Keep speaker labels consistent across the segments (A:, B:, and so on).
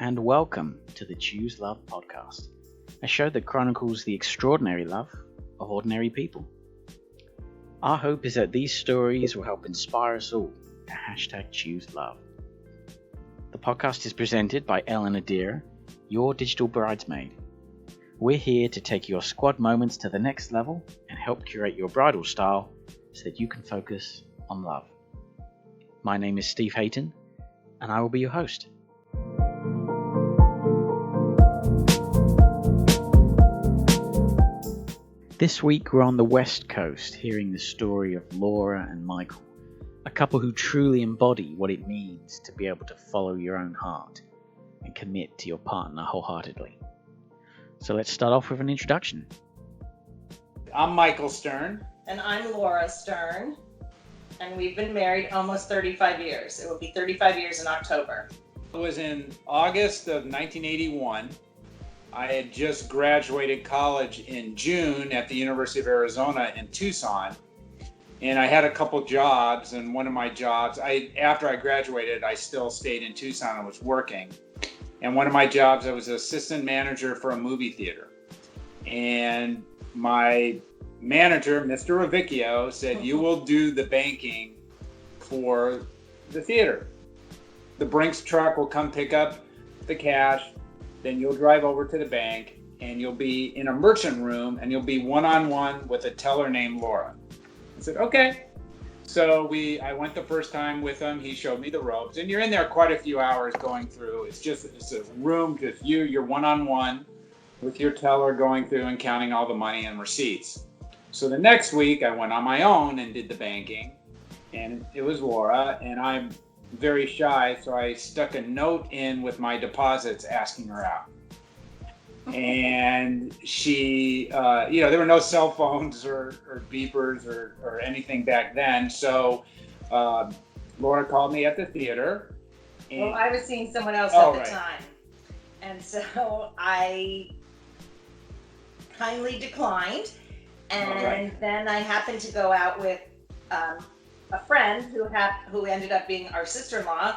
A: and welcome to the Choose Love podcast, a show that chronicles the extraordinary love of ordinary people. Our hope is that these stories will help inspire us all to #ChooseLove. The podcast is presented by Ellen Adira, your digital bridesmaid. We're here to take your squad moments to the next level and help curate your bridal style so that you can focus on love. My name is Steve Hayton, and I will be your host. This week we're on the West Coast hearing the story of Laura and Michael, a couple who truly embody what it means to be able to follow your own heart and commit to your partner wholeheartedly. So let's start off with an introduction.
B: I'm Michael Stern.
C: And I'm Laura Stern. And we've been married almost 35 years. It will be 35 years in October.
B: It was in August of 1981. I had just graduated college in June at the University of Arizona in Tucson. And I had a couple jobs, and one of my jobs, after I graduated, I still stayed in Tucson and was working. And one of my jobs, I was assistant manager for a movie theater. And my manager, Mr. Ravicchio, said, "You will do the banking for the theater. The Brinks truck will come pick up the cash. Then you'll drive over to the bank and you'll be in a merchant room and you'll be one-on-one with a teller named Laura." I said, okay. So I went the first time with him. He showed me the ropes, and you're in there quite a few hours going through. It's a room, just you're one-on-one with your teller going through and counting all the money and receipts. So the next week I went on my own and did the banking, and it was Laura, and I'm very shy, so I stuck a note in with my deposits asking her out. And she, there were no cell phones or beepers or anything back then. So Laura called me at the theater.
C: Well, I was seeing someone else at the time. And so I kindly declined. And then I happened to go out with a friend who ended up being our sister-in-law,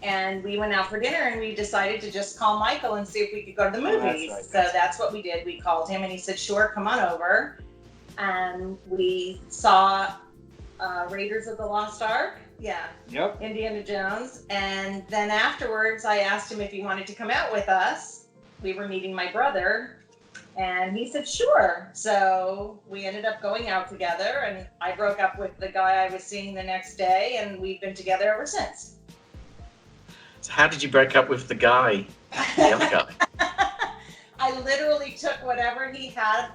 C: and we went out for dinner, and we decided to just call Michael and see if we could go to the movies. So that's what we did. We called him, and he said, "Sure, come on over." And we saw Raiders of the Lost Ark. Yeah.
B: Yep.
C: Indiana Jones. And then afterwards, I asked him if he wanted to come out with us. We were meeting my brother. And he said, sure. So we ended up going out together, and I broke up with the guy I was seeing the next day, and we've been together ever since.
A: So how did you break up with the guy, the other guy?
C: I literally took whatever he had.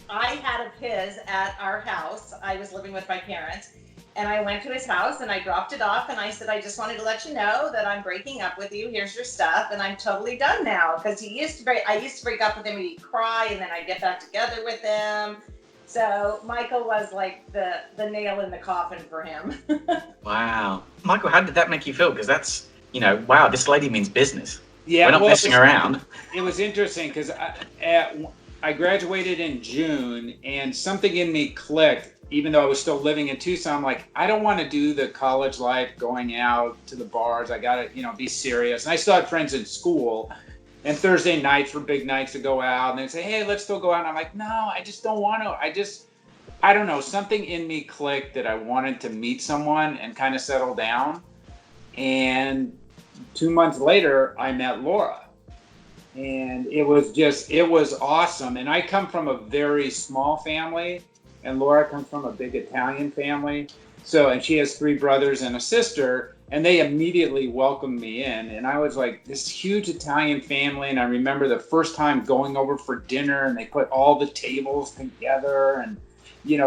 C: I had of his at our house. I was living with my parents. And I went to his house and I dropped it off, and I said, "I just wanted to let you know that I'm breaking up with you. Here's your stuff." And I'm totally done now, because I used to break up with him and he'd cry, and then I'd get back together with him. So Michael was like the nail in the coffin for him.
A: Wow. Michael, how did that make you feel? Because that's, wow, this lady means business.
B: Yeah,
A: we're not messing around.
B: It was interesting because I graduated in June, and something in me clicked. Even though I was still living in Tucson, I'm like, I don't want to do the college life, going out to the bars. I got to, be serious. And I still had friends in school, and Thursday nights were big nights to go out. And they'd say, "Hey, let's still go out." And I'm like, no, I just don't want to. I don't know. Something in me clicked that I wanted to meet someone and kind of settle down. And 2 months later, I met Laura. And it was awesome. And I come from a very small family. And Laura comes from a big Italian family. And she has 3 brothers and a sister, and they immediately welcomed me in. And I was like, this huge Italian family. And I remember the first time going over for dinner, and they put all the tables together, and,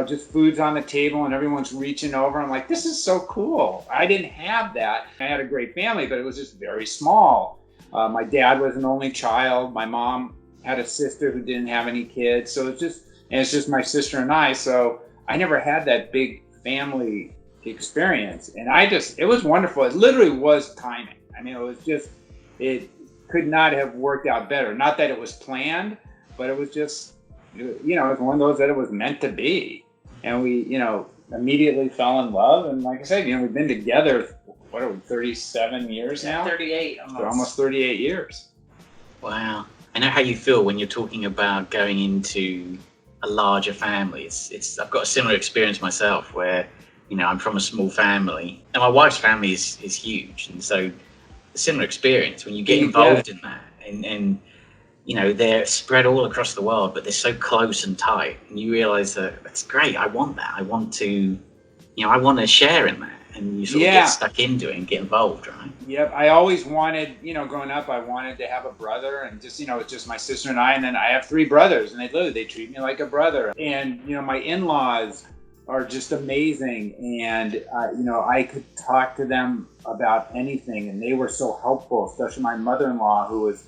B: just food's on the table and everyone's reaching over. I'm like, this is so cool. I didn't have that. I had a great family, but it was just very small. My dad was an only child. My mom had a sister who didn't have any kids. So it's just my sister and I. So I never had that big family experience. And it was wonderful. It literally was timing. I mean, it could not have worked out better. Not that it was planned, but it was just, it was one of those that it was meant to be. And we, immediately fell in love. And like I said, we've been together what are we, 37 years now?
C: 38
B: Almost 38 years.
A: Wow. I know how you feel when you're talking about going into a larger family. I've got a similar experience myself where, I'm from a small family and my wife's family is huge. And so a similar experience when you get involved in that and they're spread all across the world, but they're so close and tight, and you realize that that's great. I want that. I want to, I want to share in that. And you sort of get stuck into it and get involved, right?
B: Yep. I always wanted, growing up, I wanted to have a brother, and just, it's just my sister and I, and then I have 3 brothers, and they treat me like a brother. And, my in-laws are just amazing. And, I could talk to them about anything, and they were so helpful, especially my mother-in-law, who was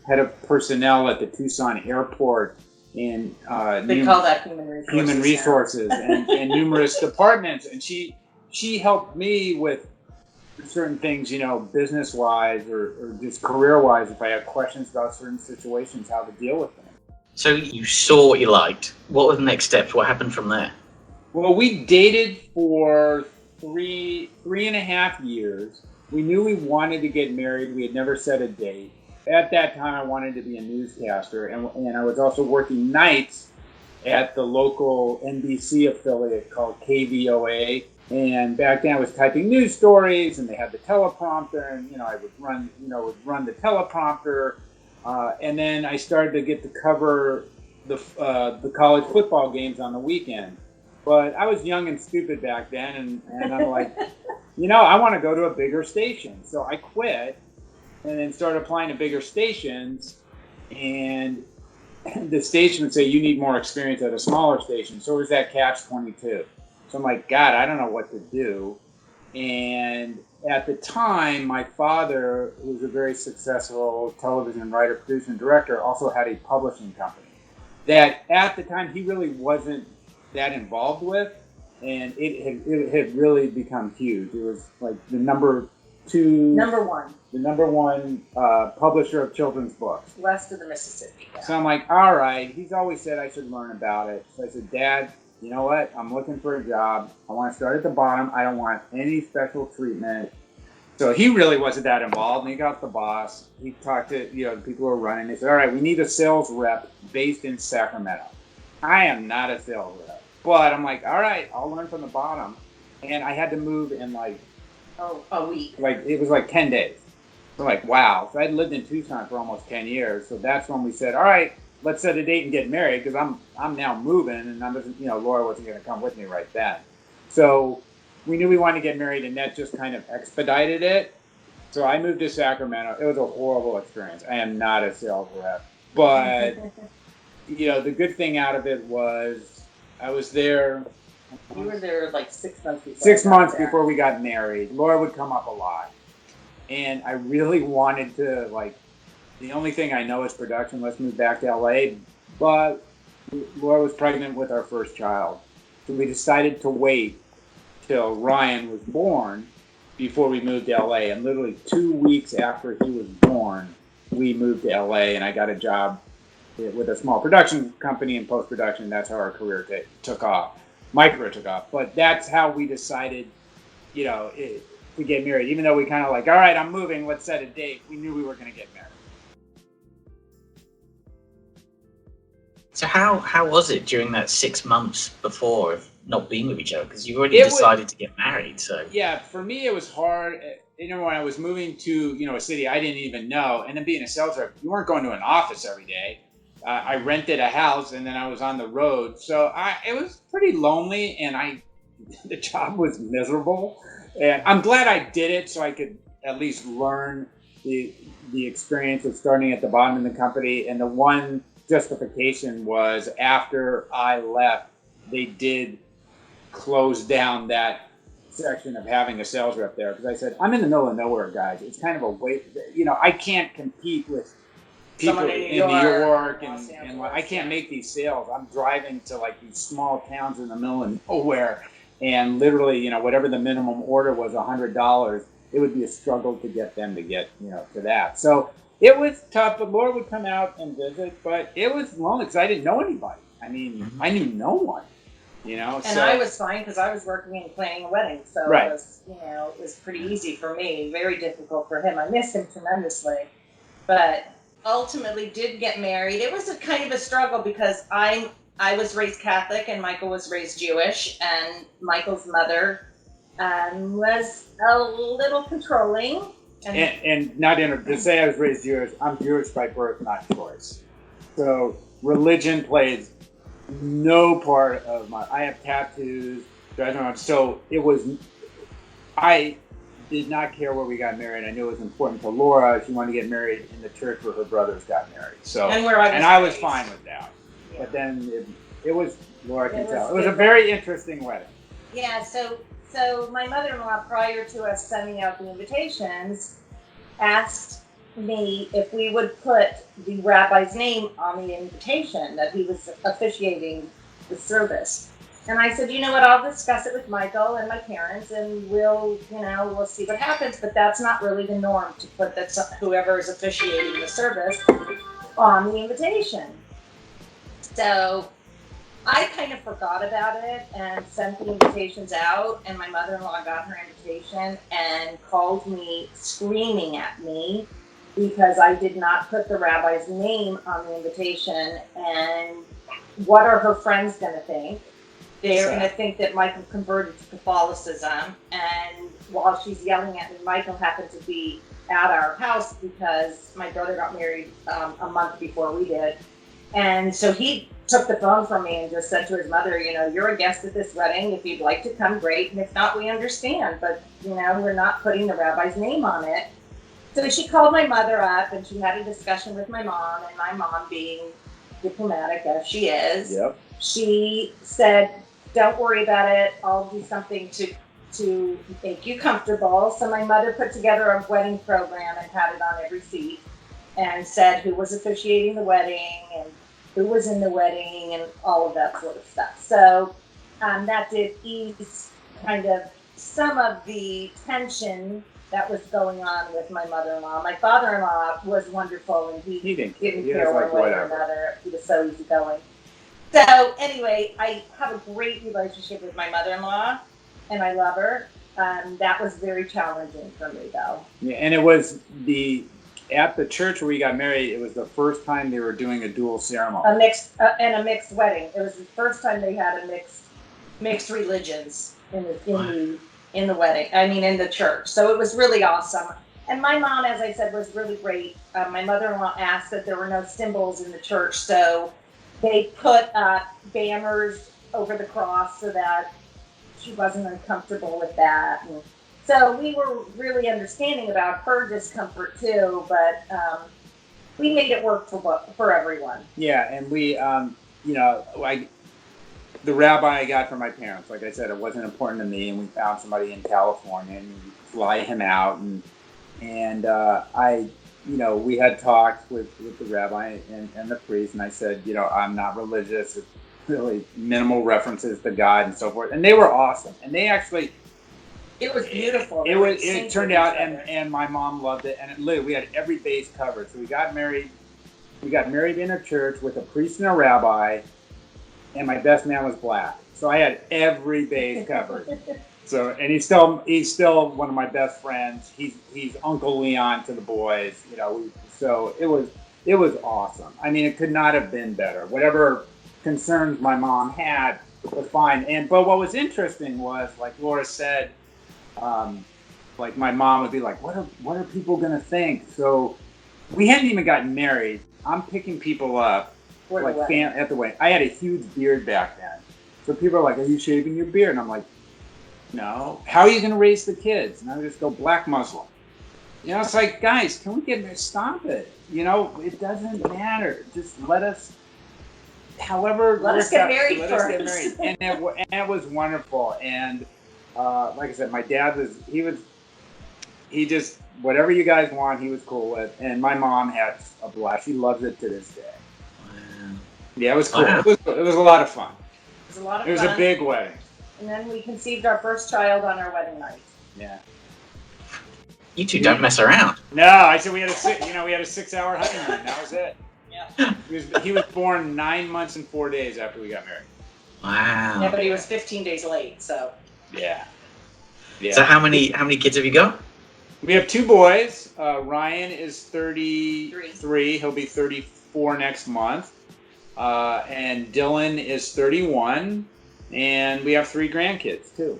B: head of personnel at the Tucson airport in
C: they call that human resources
B: and numerous departments. And she helped me with certain things, business wise or just career wise, if I had questions about certain situations, how to deal with them.
A: So you saw what you liked. What were the next steps? What happened from there?
B: Well, we dated for three and a half years. We knew we wanted to get married. We had never set a date. At that time, I wanted to be a newscaster, and I was also working nights at the local NBC affiliate called KVOA. And back then, I was typing news stories, and they had the teleprompter, and I would run the teleprompter, and then I started to get to cover the college football games on the weekend. But I was young and stupid back then, and I'm like, I want to go to a bigger station, so I quit. And then started applying to bigger stations, and the station would say, you need more experience at a smaller station. So it was that catch-22. So I'm like, God, I don't know what to do. And at the time, my father, who was a very successful television writer, producer, and director, also had a publishing company that at the time he really wasn't that involved with. And it had really become huge. It was like the number one publisher of children's books
C: west of the Mississippi. Yeah.
B: So I'm like, all right. He's always said I should learn about it. So I said, Dad, you know what? I'm looking for a job. I want to start at the bottom. I don't want any special treatment. So he really wasn't that involved. And he got the boss. He talked to the people who were running. They said, all right, we need a sales rep based in Sacramento. I am not a sales rep, but I'm like, all right, I'll learn from the bottom. And I had to move in
C: a week.
B: It was like 10 days. So like, wow. So I'd lived in Tucson for almost 10 years. So that's when we said, all right, let's set a date and get married, because I'm now moving, and Laura wasn't going to come with me right then. So we knew we wanted to get married, and that just kind of expedited it. So I moved to Sacramento. It was a horrible experience. I am not a sales rep. But, the good thing out of it was I was there.
C: You were there like 6 months before.
B: 6 months before we got married. Laura would come up a lot. And I really wanted to, the only thing I know is production. Let's move back to LA. But Laura was pregnant with our first child. So we decided to wait till Ryan was born before we moved to LA. And literally 2 weeks after he was born, we moved to LA, and I got a job with a small production company in post-production. That's how our career took off. My career took off. But that's how we decided, to get married. Even though we kind of all right, I'm moving, let's set a date. We knew we were going to get married.
A: So how was it during that 6 months before of not being with each other? Because you already decided to get married. So
B: yeah, for me it was hard. When I was moving to a city I didn't even know, and then being a sales rep, you weren't going to an office every day. I rented a house, and then I was on the road, so it was pretty lonely, and the job was miserable. And I'm glad I did it so I could at least learn the experience of starting at the bottom in the company. And the one justification was after I left, they did close down that section of having a sales rep there, because I said, I'm in the middle of nowhere, guys. It's kind of a waste. I can't compete with people in New York and I can't make these sales. I'm driving to these small towns in the middle of nowhere, and literally, whatever the minimum order was, $100, it would be a struggle to get them to get, to that. So it was tough, but Laura would come out and visit, but it was lonely because I didn't know anybody. I mean, I knew no one.
C: And I was fine because I was working and planning a wedding, so
B: Right.
C: it was, it was pretty easy for me. Very difficult for him. I missed him tremendously, but ultimately did get married. It was a kind of a struggle because I was raised Catholic and Michael was raised Jewish, and Michael's mother was a little controlling.
B: And not to say I was raised Jewish, I'm Jewish by birth, not choice. So religion plays no part of I have tattoos. So I did not care where we got married. I knew it was important to Laura. She wanted to get married in the church where her brothers got married. So I was fine with that. Yeah. But then it was, Laura can tell. It was a very interesting wedding.
C: Yeah, so my mother-in-law, prior to us sending out the invitations, asked me if we would put the rabbi's name on the invitation, that he was officiating the service. And I said, you know what, I'll discuss it with Michael and my parents, and we'll see what happens, but that's not really the norm to put that whoever is officiating the service on the invitation. So I kind of forgot about it and sent the invitations out, and my mother-in-law got her invitation and called me screaming at me because I did not put the rabbi's name on the invitation. And what are her friends going to think? They're going to think that Michael converted to Catholicism. And while she's yelling at me, Michael happened to be at our house because my brother got married a month before we did. And so he took the phone from me and just said to his mother, you're a guest at this wedding. If you'd like to come, great. And if not, we understand. But, we're not putting the rabbi's name on it. So she called my mother up and she had a discussion with my mom. And my mom, being diplomatic as she is, she said, don't worry about it. I'll do something to make you comfortable. So my mother put together a wedding program and had it on every seat and said who was officiating the wedding and who was in the wedding and all of that sort of stuff. So that did ease kind of some of the tension that was going on with my mother-in-law. My father-in-law was wonderful, and he didn't care one way or another. He was so easygoing. So anyway, I have a great relationship with my mother-in-law, and I love her. That was very challenging for me, though.
B: Yeah, and it was at the church where we got married, it was the first time they were doing a dual ceremony.
C: A mixed wedding. It was the first time they had a mixed religions in the wedding. I mean, in the church. So it was really awesome. And my mom, as I said, was really great. My mother-in-law asked that there were no symbols in the church, so they put banners over the cross so that she wasn't uncomfortable with that. And so we were really understanding about her discomfort too, but we made it work for everyone.
B: Yeah, and we, the rabbi I got from my parents, like I said, it wasn't important to me, and we found somebody in California and we fly him out, and we had talks with the rabbi and the priest, and I said, I'm not religious. It's really minimal references to God and so forth, and they were awesome, and they actually.
C: It was beautiful.
B: It turned out, and my mom loved it, and we had every base covered. So we got married in a church with a priest and a rabbi, and my best man was black. So I had every base covered. So, and he's still one of my best friends. He's Uncle Leon to the boys, So it was awesome. I mean, it could not have been better. Whatever concerns my mom had was fine. But what was interesting was, like Laura said, like my mom would be like, what are people gonna think? So we hadn't even gotten married. I'm picking people up at the wedding. I had a huge beard back then, so people are like, "Are you shaving your beard?" And I'm like, "No." How are you gonna raise the kids? And I would just go black Muslim. It's like, guys, can we stop it? It doesn't matter. Just let us. However,
C: let us get married
B: first.
C: Let
B: us get married, and it was wonderful. And like I said, my dad he just, whatever you guys want, he was cool with. And my mom had a blast. She loves it to this day. Wow. Yeah, it was cool. Wow. It was a lot of fun.
C: It was a lot of fun.
B: It was a big wedding.
C: And then we conceived our first child on our wedding night.
B: Yeah.
A: You two don't mess around.
B: No, I said we had a 6-hour honeymoon. That was it. Yeah. He was born 9 months and 4 days after we got married.
A: Wow.
C: Yeah, but he was 15 days late, so.
B: Yeah.
A: So how many kids have you got?
B: We have 2 boys. Ryan is 33. He'll be 34 next month. And Dylan is 31. And we have 3 grandkids, too.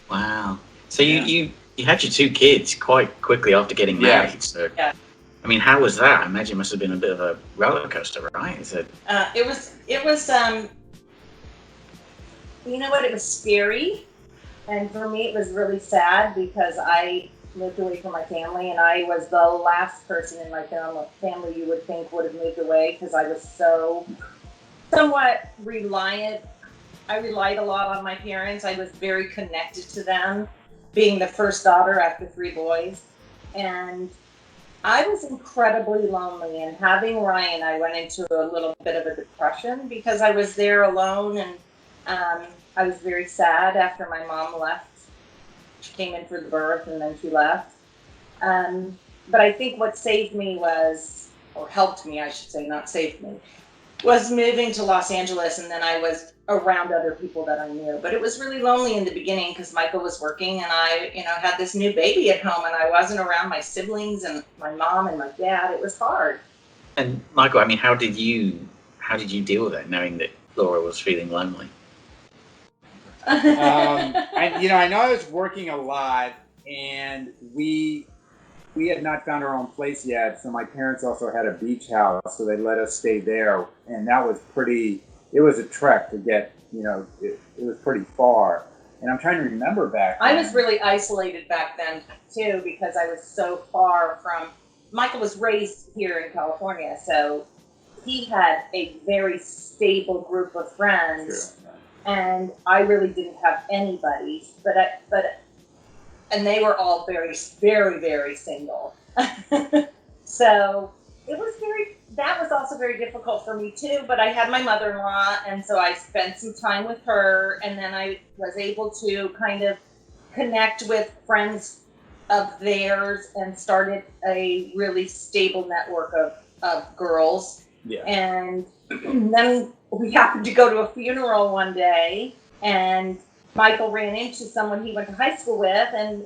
A: Wow. So you had your 2 kids quite quickly after getting married. So, I mean, how was that? I imagine it must have been a bit of a roller coaster, right?
C: It was, you know what, it was scary. And for me, it was really sad because I moved away from my family, and I was the last person in my family you would think would have moved away because I was so somewhat reliant. I relied a lot on my parents. I was very connected to them, being the first daughter after 3 boys. And I was incredibly lonely. And having Ryan, I went into a little bit of a depression because I was there alone, and I was very sad after my mom left. She came in for the birth and then she left. But I think what saved me was, or helped me, I should say, not saved me, was moving to Los Angeles, and then I was around other people that I knew. But it was really lonely in the beginning because Michael was working, and I, had this new baby at home, and I wasn't around my siblings and my mom and my dad. It was hard.
A: And Michael, I mean, how did you deal with it, knowing that Laura was feeling lonely?
B: I know I was working a lot, and we had not found our own place yet. So my parents also had a beach house, so they let us stay there, and that was it was a trek to get. It was pretty far. And I'm trying to remember back then.
C: I was really isolated back then too because I was so far from. Michael was raised here in California, so he had a very stable group of friends. Sure. And I really didn't have anybody, and they were all very, very, very single. So that was also very difficult for me too, but I had my mother-in-law, and so I spent some time with her, and then I was able to kind of connect with friends of theirs and started a really stable network of girls. Yeah. And then we happened to go to a funeral one day, and Michael ran into someone he went to high school with, and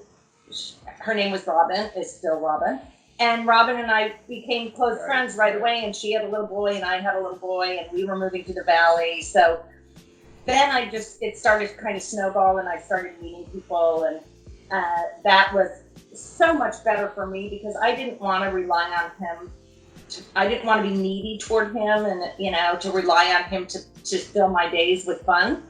C: her name was Robin, is still Robin. And Robin and I became close friends right away, and she had a little boy, and I had a little boy, and we were moving to the Valley. So then it started to kind of snowball, and I started meeting people, and that was so much better for me because I didn't want to rely on him. I didn't want to be needy toward him and, to rely on him to fill my days with fun.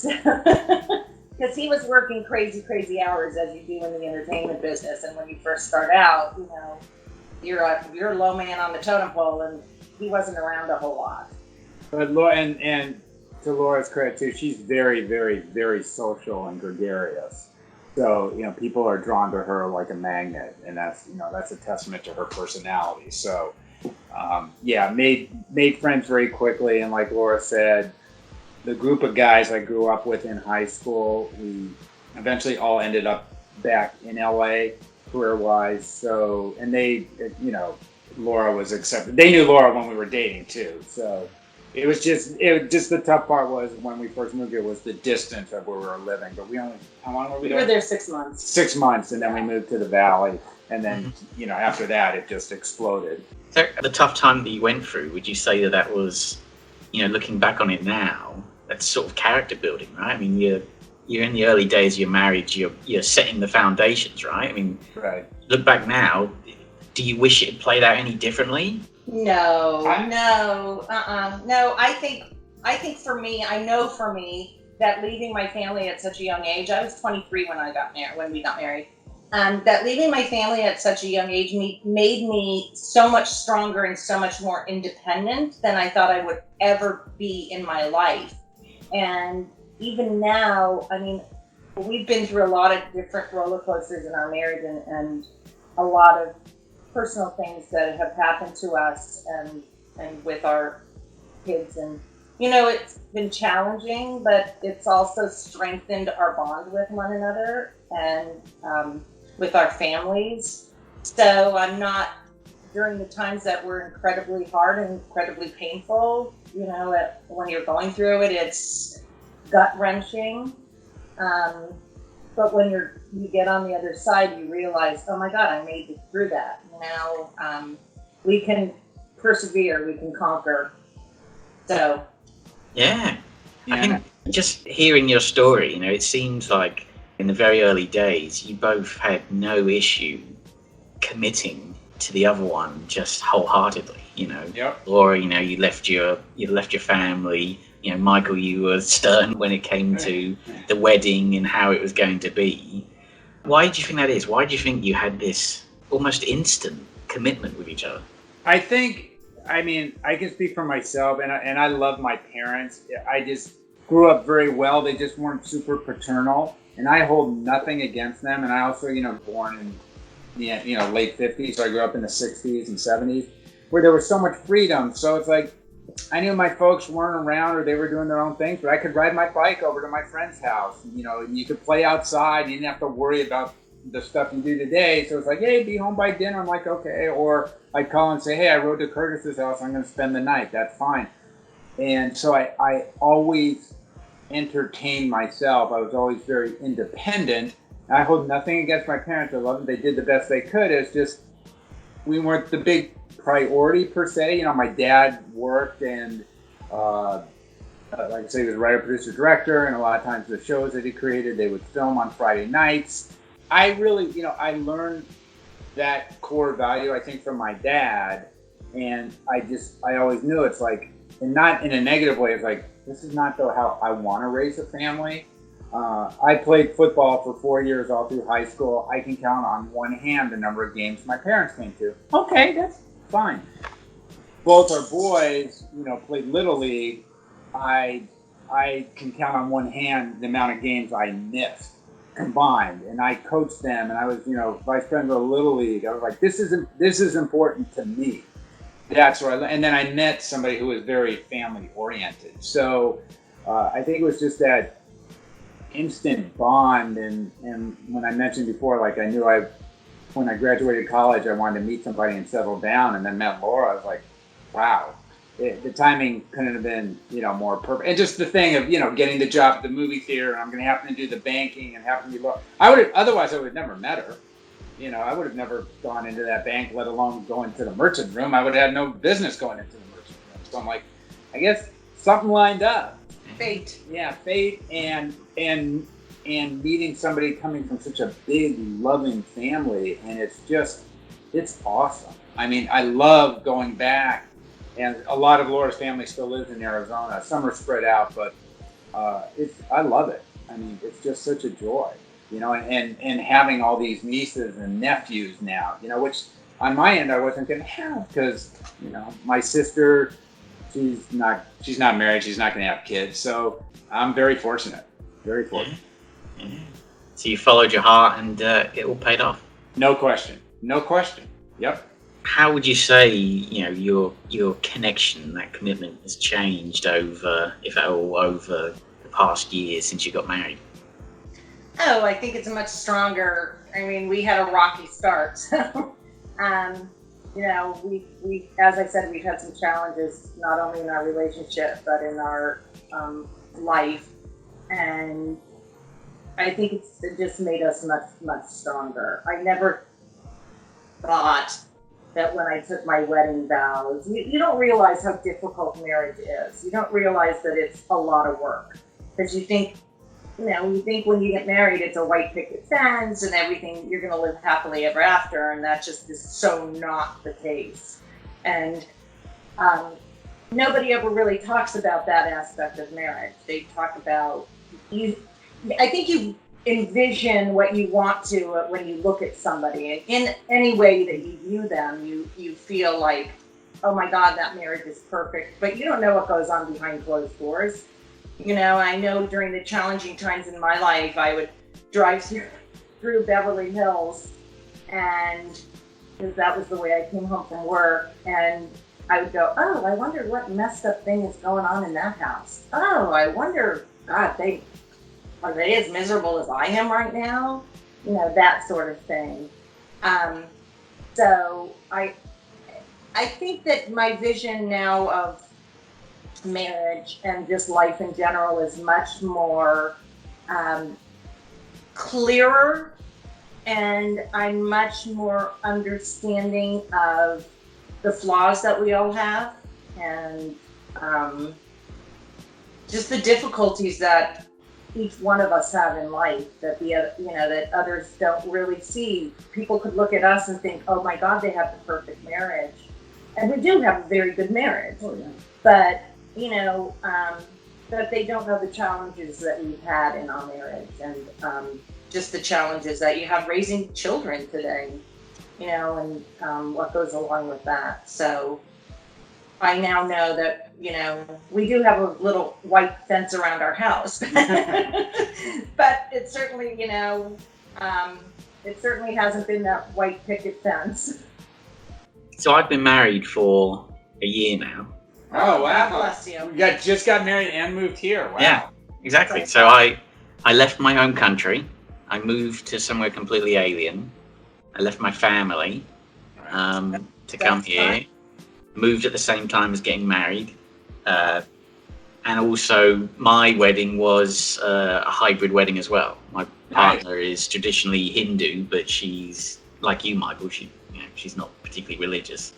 C: Because he was working crazy, crazy hours as you do in the entertainment business. And when you first start out, you're a low man on the totem pole, and he wasn't around a whole lot.
B: But Laura, and to Laura's credit too, she's very, very, very social and gregarious. So, people are drawn to her like a magnet, and that's a testament to her personality. So, made friends very quickly, and like Laura said, the group of guys I grew up with in high school, we eventually all ended up back in LA career-wise. So, and they, Laura was accepted. They knew Laura when we were dating too. So it was just the tough part was when we first moved here was the distance of where we were living. But how long were we there?
C: We were there 6 months.
B: 6 months, and then we moved to the Valley. And then, after that, it just exploded.
A: So the tough time that you went through, would you say that was, looking back on it now, that's sort of character building, right? I mean, you're in the early days of your marriage, you're setting the foundations, right? I mean,
B: right.
A: Look back now, do you wish it had played out any differently?
C: No. No, I think for me, I know for me that leaving my family at such a young age, I was 23 when we got married. That leaving my family at such a young age made me so much stronger and so much more independent than I thought I would ever be in my life. And even now, I mean, we've been through a lot of different roller coasters in our marriage and a lot of personal things that have happened to us and with our kids. And, it's been challenging, but it's also strengthened our bond with one another and with our families. So I'm not, during the times that were incredibly hard and incredibly painful, when you're going through it, gut-wrenching. But when you get on the other side, you realize, oh my God, I made it through that. We can persevere, we can conquer. So.
A: Yeah. I think just hearing your story, it seems like in the very early days, you both had no issue committing to the other one just wholeheartedly,
B: Yep.
A: Laura, you left your family. Michael, you were stern when it came to the wedding and how it was going to be. Why do you think that is? Why do you think you had this almost instant commitment with each other?
B: I can speak for myself, and I love my parents. I just grew up very well. They just weren't super paternal, and I hold nothing against them. And I also, born in late 50s, so I grew up in the 60s and 70s, where there was so much freedom. So it's like, I knew my folks weren't around or they were doing their own things, but I could ride my bike over to my friend's house. And you could play outside. You didn't have to worry about the stuff you do today. So it's like, hey, be home by dinner. I'm like, okay. Or I'd call and say, hey, I rode to Curtis's house. I'm going to spend the night. That's fine. And so I always entertained myself. I was always very independent. I hold nothing against my parents. I love them. They did the best they could. It's just, we weren't the big priority per se. My dad worked and like I say, he was writer, producer, director, and a lot of times the shows that he created, they would film on Friday nights. I really, I learned that core value, I think, from my dad, and I always knew it's like, and not in a negative way, it's like, this is not how I want to raise a family. I played football for 4 years all through high school. I can count on one hand the number of games my parents came to. Okay, that's fine. Both our boys, played Little League. I can count on one hand the amount of games I missed combined, and I coached them, and I was, vice president of Little League. I was like, this is important to me. That's where and then I met somebody who was very family oriented. So I think it was just that instant bond, and when I mentioned before, like I knew when I graduated college, I wanted to meet somebody and settle down, and then met Laura. I was like, wow. The timing couldn't have been, more perfect. And just the thing of, getting the job at the movie theater, and I'm going to happen to do the banking and happen to be otherwise I would have never met her. I would have never gone into that bank, let alone go into the merchant room. I would have had no business going into the merchant room. So I'm like, I guess something lined up.
C: Fate.
B: Yeah, fate and meeting somebody coming from such a big, loving family, and it's awesome. I love going back. And a lot of Laura's family still lives in Arizona. Some are spread out, but I love it. It's just such a joy, and having all these nieces and nephews now, which on my end I wasn't going to have because, my sister, she's not married. She's not going to have kids. So I'm very fortunate. Very fortunate.
A: Yeah. So you followed your heart and it all paid off.
B: No question. Yep.
A: How would you say, your connection, that commitment has changed over, if at all, over the past year since you got married?
C: Oh, I think it's much stronger. We had a rocky start. So, we, as I said, we've had some challenges, not only in our relationship, but in our life. And I think it just made us much, much stronger. I never thought that when I took my wedding vows, you don't realize how difficult marriage is. You don't realize that it's a lot of work. Because you think when you get married, it's a white picket fence and everything, you're going to live happily ever after, and that just is so not the case. And nobody ever really talks about that aspect of marriage. They talk about, I think you envision what you want to when you look at somebody, and in any way that you view them, you feel like, oh my God, that marriage is perfect, but you don't know what goes on behind closed doors. I know during the challenging times in my life, I would drive through Beverly Hills, and because that was the way I came home from work, and I would go, oh, I wonder what messed up thing is going on in that house. Oh, I wonder, God, are they as miserable as I am right now? That sort of thing. So I think that my vision now of marriage and just life in general is much more clearer, and I'm much more understanding of the flaws that we all have, and just the difficulties that each one of us have in life that that others don't really see. People could look at us and think, "Oh my God, they have the perfect marriage," and we do have a very good marriage.
B: Oh, yeah.
C: But but they don't know the challenges that we've had in our marriage, and just the challenges that you have raising children today, and what goes along with that. So I now know that, we do have a little white fence around our house, but it certainly, it certainly hasn't been that white picket fence.
A: So I've been married for a year now.
B: Oh, wow.
C: God bless you.
B: You just got married and moved here. Wow.
A: Yeah, exactly. So I left my home country. I moved to somewhere completely alien. I left my family to come here.
C: Fun.
A: Moved at the same time as getting married. And also my wedding was a hybrid wedding as well. My partner is traditionally Hindu, but she's like you, Michael. She's not particularly religious.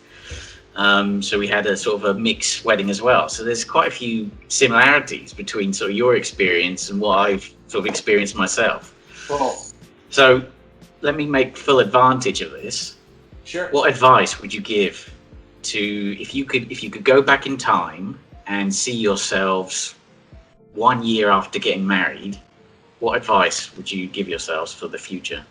A: So we had a sort of a mixed wedding as well. So there's quite a few similarities between sort of your experience and what I've sort of experienced myself.
B: Cool.
A: So let me make full advantage of this.
B: Sure.
A: What advice would you give to if you could go back in time and see yourselves 1 year after getting married? What advice would you give yourselves for the future?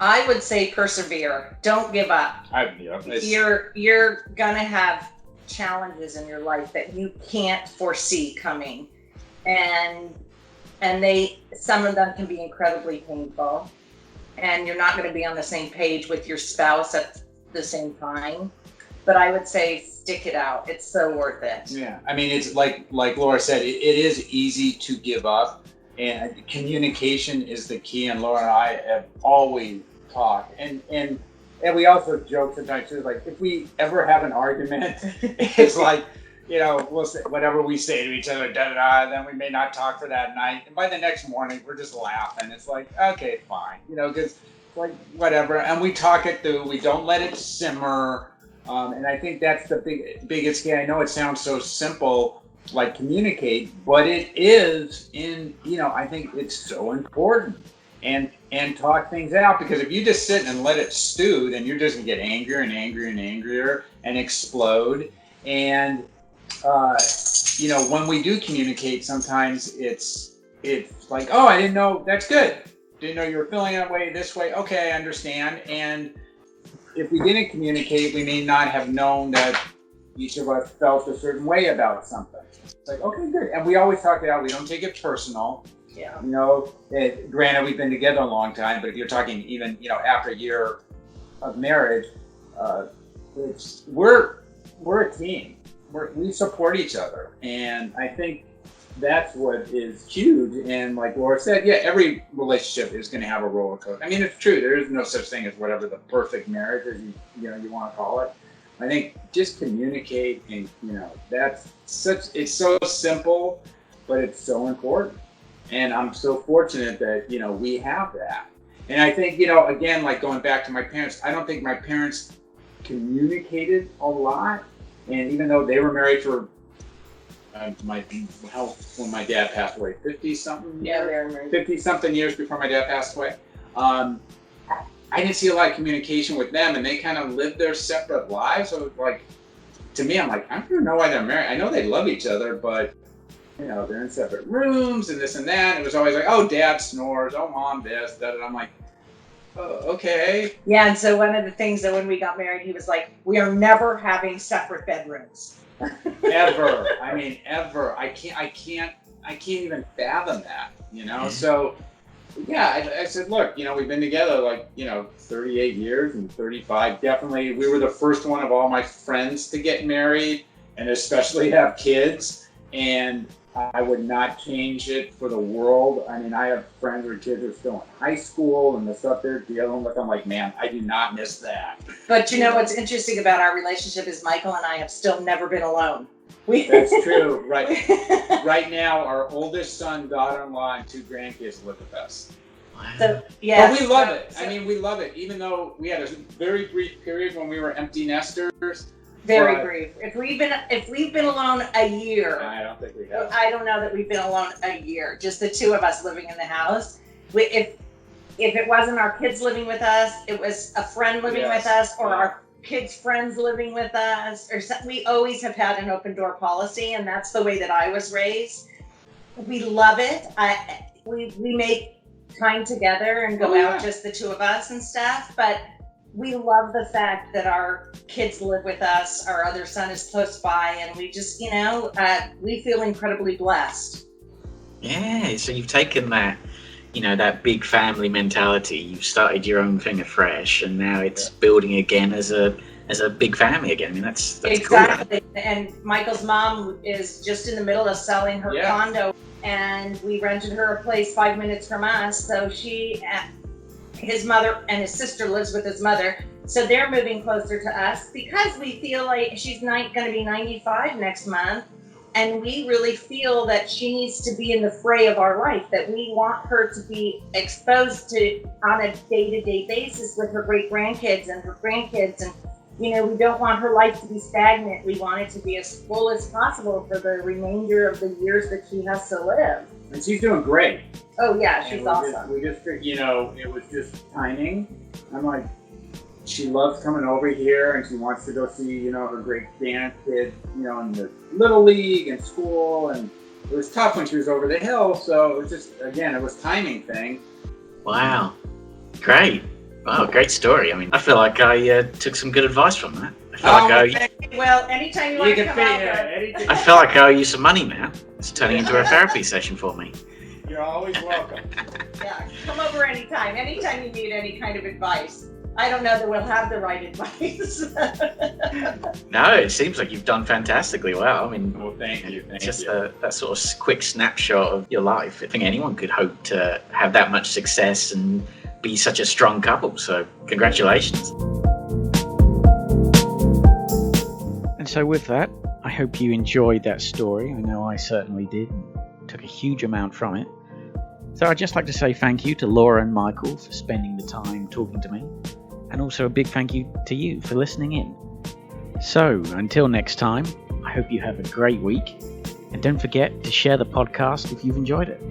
C: I would say persevere. Don't give up. You're gonna have challenges in your life that you can't foresee coming, and some of them can be incredibly painful, and you're not going to be on the same page with your spouse at the same time. But I would say stick it out. It's so worth it.
B: Yeah, I mean, it's like Laura said, it is easy to give up, and communication is the key. And Laura and I have always talked, and we also joke sometimes too. Like if we ever have an argument, it's like, we'll say whatever we say to each other, then we may not talk for that night, and by the next morning we're just laughing. It's like, okay, fine, because like whatever, and we talk it through. We don't let it simmer. And I think that's the biggest key. I know it sounds so simple, like communicate, but it is I think it's so important, and talk things out, because if you just sit and let it stew, then you're just gonna get angrier and angrier and angrier and explode. And when we do communicate, sometimes it's like, oh, I didn't know, that's good. Didn't know you were feeling that way, this way. Okay, I understand. And if we didn't communicate, we may not have known that each of us felt a certain way about something. It's like, okay, good. And we always talk it out. We don't take it personal.
C: Yeah.
B: Granted, we've been together a long time, but if you're talking even, after a year of marriage, we're a team. We support each other. And I think that's what is huge. And like Laura said, yeah, every relationship is going to have a roller coaster. I mean, it's true. There is no such thing as whatever the perfect marriage is, you want to call it. I think just communicate, and it's so simple, but it's so important. And I'm so fortunate that we have that. And I think again, like going back to my parents, I don't think my parents communicated a lot. And even though they were married for when my dad passed away, 50-something?
C: Yeah, they were married.
B: 50-something years before my dad passed away. I didn't see a lot of communication with them, and they kind of lived their separate lives. So like, to me, I'm like, I don't know why they're married. I know they love each other, but they're in separate rooms and this and that. It was always like, oh, dad snores, oh, mom this, that. I'm like, oh, okay.
C: Yeah, and so one of the things that when we got married, he was like, we are never having separate bedrooms.
B: Ever. I mean, ever. I can't even fathom that, So, yeah, I said, look, we've been together 38 years and 35. Definitely, we were the first one of all my friends to get married and especially have kids. And I would not change it for the world. I mean, I have friends where kids are still in high school and the stuff they're dealing with. I'm like, man, I do not miss that.
C: But what's interesting about our relationship is Michael and I have still never been alone.
B: That's true. Right now, our oldest son, daughter-in-law, and 2 grandkids live with us.
C: So, yeah.
B: But we love it. I mean, we love it. Even though we had a very brief period when we were empty nesters.
C: Very brief. If we've been alone a year,
B: I don't think we have.
C: I don't know that we've been alone a year. Just the 2 of us living in the house. If it wasn't our kids living with us, it was a friend living with us, or our kids' friends living with us, or we always have had an open door policy, and that's the way that I was raised. We love it. We make time together and go out, just the 2 of us and stuff, but we love the fact that our kids live with us, our other son is close by, and we just, we feel incredibly blessed.
A: Yeah, so you've taken that, that big family mentality, you've started your own thing afresh, and now it's building again as a big family again. I mean, that's
C: exactly
A: cool.
C: And Michael's mom is just in the middle of selling her condo, and we rented her a place 5 minutes from us, so his mother and his sister lives with his mother, so they're moving closer to us because we feel like she's going to be 95 next month, and we really feel that she needs to be in the fray of our life, that we want her to be exposed to on a day-to-day basis with her great-grandkids and her grandkids, and we don't want her life to be stagnant. We want it to be as full as possible for the remainder of the years that she has to live.
B: And she's doing great.
C: Oh yeah, she's awesome.
B: We just it was just timing. I'm like, she loves coming over here, and she wants to go see, her great grandkids, in the little league and school, and it was tough when she was over the hill. So it was just, again, it was timing thing.
A: Wow, great. Wow, great story. I mean, I feel like I took some good advice from that.
C: Well, anytime you want to come out.
A: I feel like I owe you some money now. It's turning into a therapy session for me.
B: You're always welcome.
C: Yeah, come over anytime. Anytime you need any kind of advice. I don't know that we'll have the right advice.
A: No, it seems like you've done fantastically well. I mean,
B: well, thank you.
A: Just that sort of quick snapshot of your life. I think anyone could hope to have that much success and be such a strong couple. So congratulations. And so with that, I hope you enjoyed that story. I know I certainly did. Took a huge amount from it. So I'd just like to say thank you to Laura and Michael for spending the time talking to me. And also a big thank you to you for listening in. So until next time, I hope you have a great week. And don't forget to share the podcast if you've enjoyed it.